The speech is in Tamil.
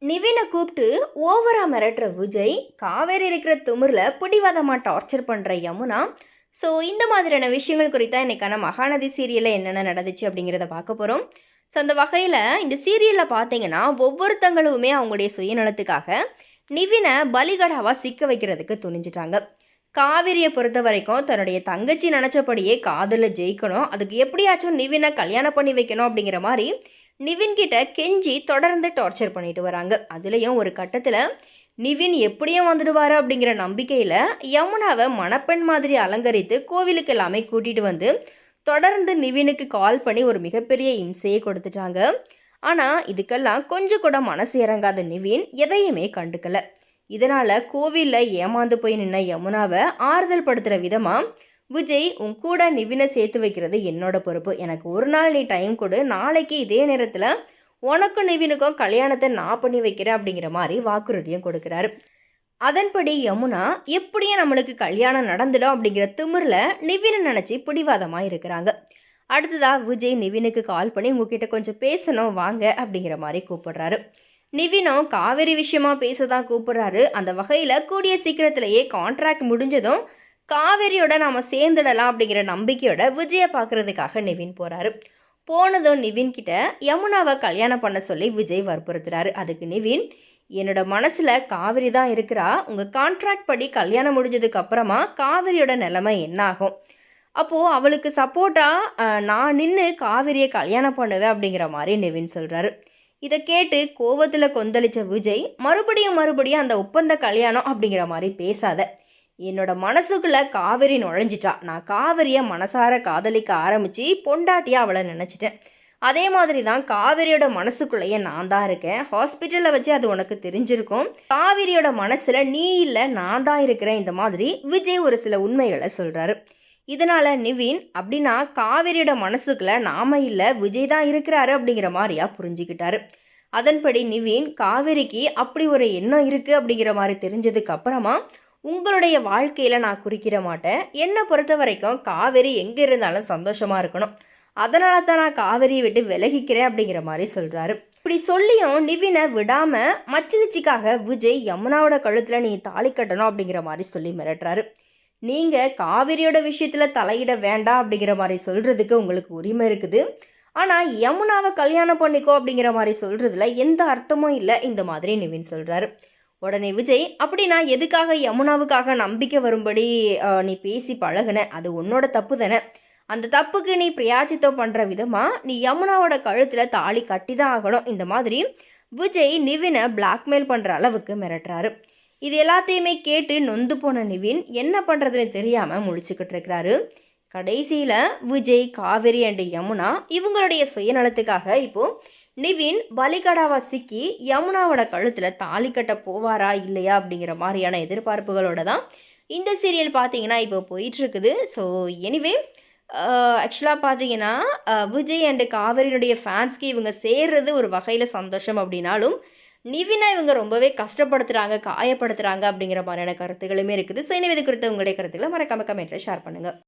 நிவினை கூப்பிட்டு ஓவரா மிரட்டுற விஜய், காவேரி இருக்கிற திமிரில் பிடிவாதமாக டார்ச்சர் பண்ணுற யமுனா. ஸோ இந்த மாதிரியான விஷயங்கள் குறித்தா இன்றைக்கான மகாநதி சீரியலில் என்னென்ன நடந்துச்சு அப்படிங்கிறத பார்க்க போகிறோம். ஸோ அந்த வகையில் இந்த சீரியலில் பார்த்தீங்கன்னா ஒவ்வொருத்தங்களுமே அவங்களுடைய சுயநலத்துக்காக நிவினை பலிகடாவாக சிக்க வைக்கிறதுக்கு துணிஞ்சிட்டாங்க. காவிரியை பொறுத்த வரைக்கும் தன்னுடைய தங்கச்சி நினச்சபடியே காதலில் ஜெயிக்கணும், அதுக்கு எப்படியாச்சும் நிவினை கல்யாணம் பண்ணி வைக்கணும் அப்படிங்கிற மாதிரி நிவின் கிட்ட கெஞ்சி தொடர்ந்து டார்ச்சர் பண்ணிட்டு வராங்க. அதுலேயும் ஒரு கட்டத்தில் நிவின் எப்படியும் வந்துடுவார் அப்படிங்கிற நம்பிக்கையில் யமுனாவை மணப்பெண் மாதிரி அலங்கரித்து கோவிலுக்கு எல்லாமே கூட்டிகிட்டு வந்து தொடர்ந்து நிவினுக்கு கால் பண்ணி ஒரு மிகப்பெரிய இம்சையை கொடுத்துட்டாங்க. ஆனால் இதுக்கெல்லாம் கொஞ்சம் கூட மனசு இறங்காத நிவின் எதையுமே கண்டுக்கல. இதனால் கோவிலில் ஏமாந்து போய் நின்ன யமுனாவை ஆறுதல் படுத்துகிற விதமாக விஜய், உன் கூட நிவினை சேர்த்து வைக்கிறது என்னோட பொறுப்பு, எனக்கு ஒரு நாள் நீ டைம் கொடு, நாளைக்கு இதே நேரத்தில் உனக்கும் நிவினுக்கும் கல்யாணத்தை நான் பண்ணி வைக்கிறேன் அப்படிங்கிற மாதிரி வாக்குறுதியும் கொடுக்குறாரு. அதன்படி யமுனா எப்படியும் நம்மளுக்கு கல்யாணம் நடந்துடும் அப்படிங்கிற திமிரில் நிவினை நினச்சி பிடிவாதமாக இருக்கிறாங்க. அடுத்ததாக விஜய் நிவினுக்கு கால் பண்ணி உங்ககிட்ட கொஞ்சம் பேசணும் வாங்க அப்படிங்கிற மாதிரி கூப்பிடுறாரு. நிவினும் காவேரி விஷயமா பேச தான் கூப்பிடுறாரு. அந்த வகையில் கூடிய சீக்கிரத்திலேயே கான்ட்ராக்ட் முடிஞ்சதும் காவேரியோட நாம் சேர்ந்துடலாம் அப்படிங்கிற நம்பிக்கையோட விஜயை பார்க்குறதுக்காக நிவின் போகிறாரு. போனதும் நிவின் கிட்ட யமுனாவை கல்யாணம் பண்ண சொல்லி விஜய் வற்புறுத்துறாரு. அதுக்கு நிவின், என்னோட மனசில் காவேரி தான் இருக்கிறா, உங்கள் கான்ட்ராக்ட் படி கல்யாணம் முடிஞ்சதுக்கு அப்புறமா காவேரியோட நிலைமை என்ன ஆகும், அப்போது அவளுக்கு சப்போர்ட்டாக நான் நின்று காவேரியை கல்யாணம் பண்ணுவேன் அப்படிங்கிற மாதிரி நிவின் சொல்கிறாரு. இதை கேட்டு கோவத்தில் கொந்தளித்த விஜய், மறுபடியும் அந்த ஒப்பந்த கல்யாணம் அப்படிங்கிற மாதிரி பேசாத, என்னோட மனசுக்குள்ளே காவேரி நுழைஞ்சிட்டா, நான் காவேரியை மனசார காதலிக்க ஆரம்பித்து பொண்டாட்டியாக அவளை நினச்சிட்டேன். அதே மாதிரி தான் காவேரியோட மனசுக்குள்ளேயே நான் தான் இருக்கேன். ஹாஸ்பிட்டலில் வச்சு அது உனக்கு தெரிஞ்சிருக்கும். காவேரியோட மனசில் நீ இல்லை, நான் தான் இருக்கிறேன். இந்த மாதிரி விஜய் ஒரு சில உண்மைகளை சொல்கிறாரு. இதனால் நிவின், அப்படின்னா காவேரியோட மனசுக்குள்ளே நாம இல்லை, விஜய் தான் இருக்கிறாரு அப்படிங்கிற மாதிரியா புரிஞ்சுக்கிட்டாரு. அதன்படி நிவின், காவேரிக்கு அப்படி ஒரு எண்ணம் இருக்குது அப்படிங்கிற மாதிரி தெரிஞ்சதுக்கு அப்புறமா உங்களுடைய வாழ்க்கையில் நான் குறிக்கிட மாட்டேன், என்னை பொறுத்த வரைக்கும் காவேரி எங்கே இருந்தாலும் சந்தோஷமாக இருக்கணும், அதனால தான் நான் காவேரியை விட்டு விலகிக்கிறேன் அப்படிங்கிற மாதிரி சொல்கிறாரு. இப்படி சொல்லியும் நிவினை விடாமல் மச்சினிச்சிக்காக விஜய் யமுனாவோட கழுத்தில் நீ தாலி கட்டணும் அப்படிங்கிற மாதிரி சொல்லி மிரட்டுறாரு. நீங்கள் காவேரியோட விஷயத்தில் தலையிட வேண்டாம் அப்படிங்கிற மாதிரி சொல்கிறதுக்கு உங்களுக்கு உரிமை இருக்குது, ஆனால் யமுனாவை கல்யாணம் பண்ணிக்கோ அப்படிங்கிற மாதிரி சொல்கிறதுல எந்த அர்த்தமும் இல்லை, இந்த மாதிரி நிவின் சொல்கிறாரு. உடனே விஜய், அப்படின்னா எதுக்காக யமுனாவுக்காக நம்பிக்கை வரும்படி நீ பேசி பழகுன, அது உன்னோட தப்பு தானே, அந்த தப்புக்கு நீ பிரியாச்சித்தம் பண்ணுற விதமாக நீ யமுனாவோட கழுத்தில் தாலி கட்டி தான் ஆகணும், இந்த மாதிரி விஜய் நிவினை பிளாக்மெயில் பண்ணுற அளவுக்கு மிரட்டுறாரு. இது எல்லாத்தையுமே கேட்டு நொந்து போன நிவின் என்ன பண்ணுறதுன்னு தெரியாமல் முழிச்சுக்கிட்டு இருக்கிறாரு. கடைசியில் விஜய், காவேரி அண்ட் யமுனா இவங்களுடைய சுயநலத்துக்காக இப்போது நிவின் பலிகடாவா சிக்கி யமுனாவோட கழுத்தில் தாலி கட்ட போவாரா இல்லையா அப்படிங்கிற மாதிரியான எதிர்பார்ப்புகளோட தான் இந்த சீரியல் பார்த்தீங்கன்னா இப்போ போயிட்டுருக்குது. ஸோ எனிவே ஆக்சுவலாக பார்த்தீங்கன்னா விஜய் அண்டு காவேரியினுடைய ஃபேன்ஸ்க்கு இவங்க சேர்றது ஒரு வகையில் சந்தோஷம் அப்படின்னாலும் நிவினை இவங்க ரொம்பவே கஷ்டப்படுத்துகிறாங்க, காயப்படுத்துகிறாங்க அப்படிங்கிற மாதிரியான கருத்துகளுமே இருக்குது. ஸோ எனவே இது குறித்து உங்களுடைய கருத்துக்களை மறக்காம கமெண்ட்டில் ஷேர் பண்ணுங்கள்.